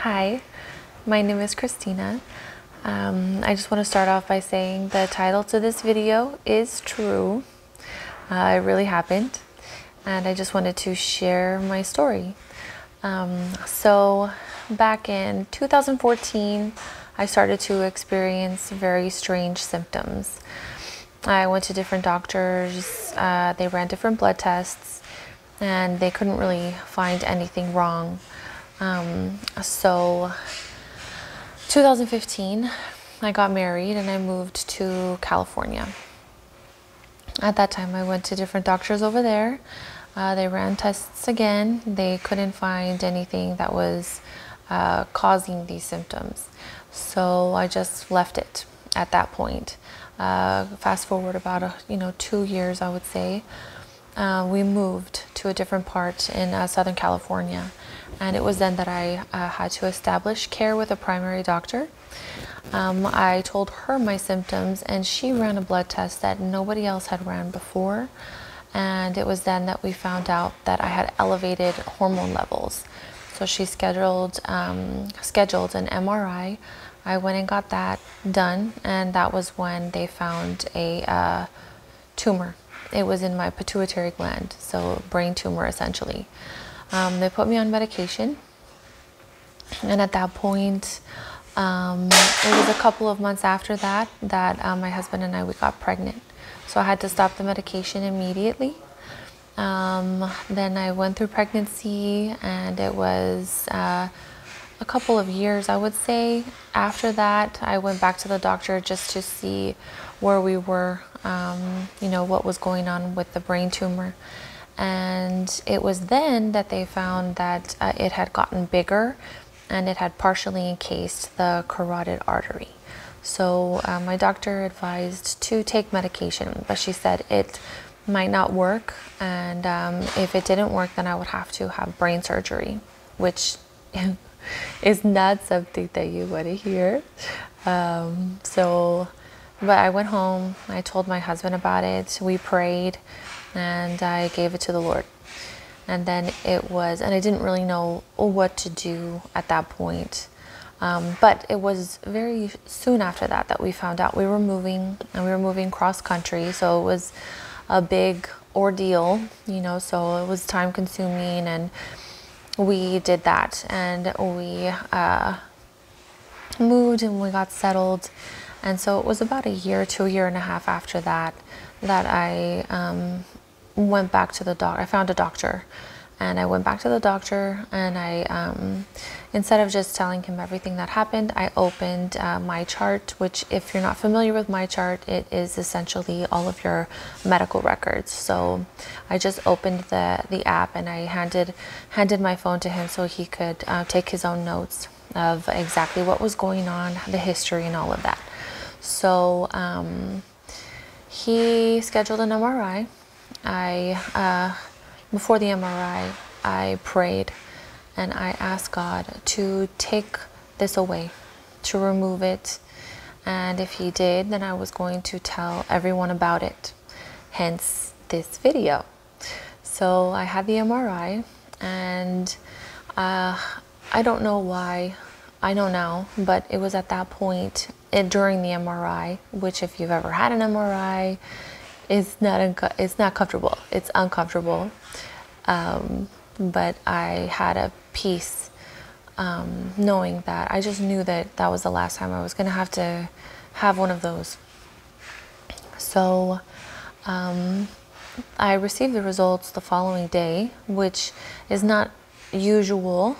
Hi, my name is Christina. I just want to start off by saying the title to this video is true. It really happened, and I just wanted to share my story. So back in 2014, I started to experience very strange symptoms. I went to different doctors, they ran different blood tests, and they couldn't really find anything wrong. So 2015, I got married and I moved to California. At that time, I went to different doctors over there. They ran tests again. They couldn't find anything that was causing these symptoms. So I just left it at that point. Fast forward about 2 years, I would say. We moved to a different part in Southern California, and it was then that I had to establish care with a primary doctor. I told her my symptoms, and she ran a blood test that nobody else had ran before, and it was then that we found out that I had elevated hormone levels. So she scheduled an MRI. I went and got that done, and that was when they found a tumor. It was in my pituitary gland, so brain tumor essentially. They put me on medication, and at that point, it was a couple of months after that my husband and we got pregnant. So I had to stop the medication immediately. Then I went through pregnancy, and it was a couple of years, I would say. After that, I went back to the doctor just to see where we were, what was going on with the brain tumor. And it was then that they found that it had gotten bigger, and it had partially encased the carotid artery. So my doctor advised to take medication, but she said it might not work, and if it didn't work, then I would have to have brain surgery, which is not something that you want to hear. But I went home, I told my husband about it, we prayed, and I gave it to the Lord. And then and I didn't really know what to do at that point. But it was very soon after that we found out we were moving, and we were moving cross country. So it was a big ordeal, so it was time consuming, and we did that, and we moved, and we got settled. And so it was about a year to a year and a half after that I went back to the doctor. I found a doctor, and I went back to the doctor, and I instead of just telling him everything that happened, I opened my chart, which, if you're not familiar with my chart, it is essentially all of your medical records. So I just opened the app, and I handed my phone to him so he could take his own notes of exactly what was going on, the history, and all of that. So he scheduled an MRI. Before the MRI, I prayed, and I asked God to take this away, to remove it. And if he did, then I was going to tell everyone about it, hence this video. So I had the MRI, and I don't know why, I know now, but it was at that point, during the MRI, which, if you've ever had an MRI, it's not comfortable. It's uncomfortable. But I had a peace, knowing that I just knew that was the last time I was going to have one of those. So I received the results the following day, which is not usual.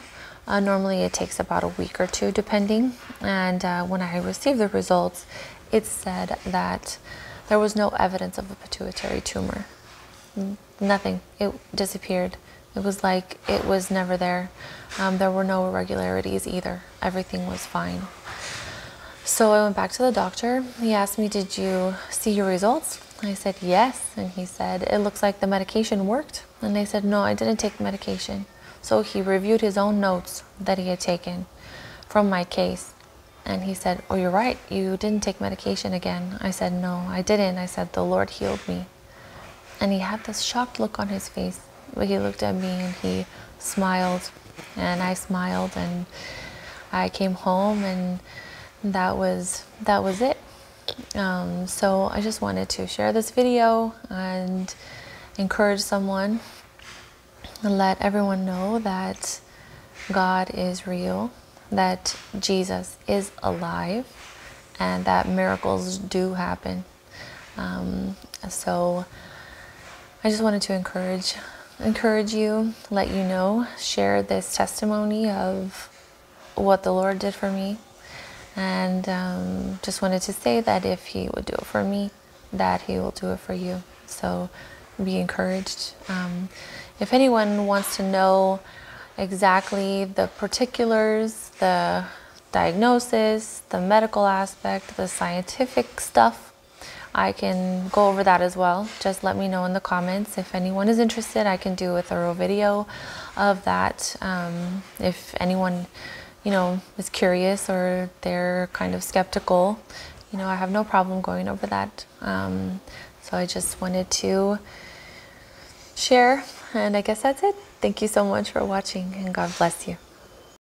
Normally it takes about a week or two, depending. And when I received the results, it said that there was no evidence of a pituitary tumor. Nothing. It disappeared. It was like it was never there. There were no irregularities either. Everything was fine. So I went back to the doctor. He asked me, "Did you see your results?" I said, "Yes." And he said, "It looks like the medication worked." And I said, "No, I didn't take medication." So he reviewed his own notes that he had taken from my case. And he said, "Oh, you're right. You didn't take medication again." I said, "No, I didn't." I said, "The Lord healed me." And he had this shocked look on his face. But he looked at me, and he smiled, and I smiled, and I came home and that was it. So I just wanted to share this video and encourage someone and let everyone know that God is real, that Jesus is alive, and that miracles do happen. So I just wanted to encourage you, let you know, share this testimony of what the Lord did for me. And just wanted to say that if He would do it for me, that He will do it for you. So be encouraged. If anyone wants to know exactly the particulars, the diagnosis, the medical aspect, the scientific stuff, I can go over that as well. Just let me know in the comments. If anyone is interested, I can do a thorough video of that. If anyone, is curious or they're kind of skeptical, I have no problem going over that. So I just wanted to share, and I guess that's it. Thank you so much for watching, and God bless you.